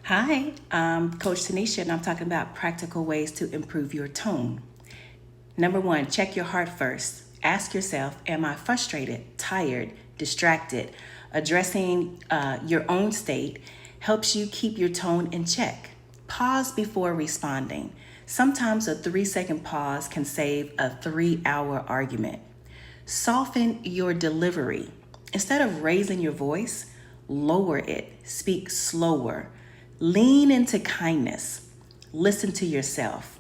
Hi, I'm Coach Tanisha, and I'm talking about practical ways to improve your tone. Number one, check your heart first. Ask yourself, am I frustrated, tired, distracted? Addressing your own state helps you keep your tone in check. Pause before responding. Sometimes a 3-second pause can save a 3-hour argument. Soften your delivery. Instead of raising your voice, lower it. Speak slower. Lean into kindness. Listen to yourself.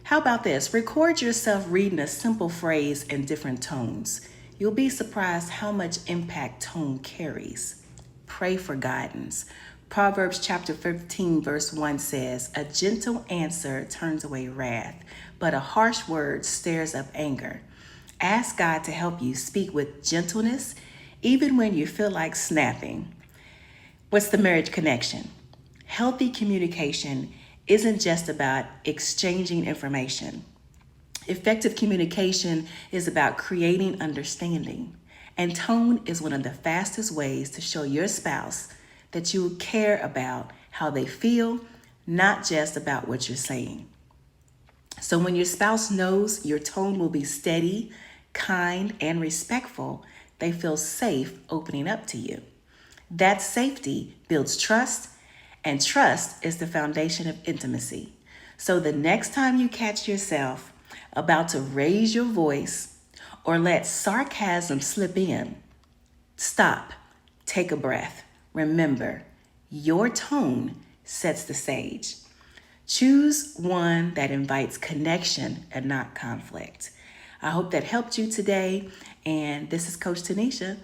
How about this? Record yourself reading a simple phrase in different tones. You'll be surprised how much impact tone carries. Pray for guidance. Proverbs chapter 15, verse 1 says, "A gentle answer turns away wrath, but a harsh word stirs up anger." Ask God to help you speak with gentleness, even when you feel like snapping. What's the marriage connection? Healthy communication isn't just about exchanging information. Effective communication is about creating understanding. And tone is one of the fastest ways to show your spouse that you care about how they feel, not just about what you're saying. So when your spouse knows your tone will be steady, kind, and respectful, they feel safe opening up to you. That safety builds trust, and trust is the foundation of intimacy. So the next time you catch yourself about to raise your voice or let sarcasm slip in, stop, take a breath. Remember, your tone sets the stage. Choose one that invites connection and not conflict. I hope that helped you today. And this is Coach Tanisha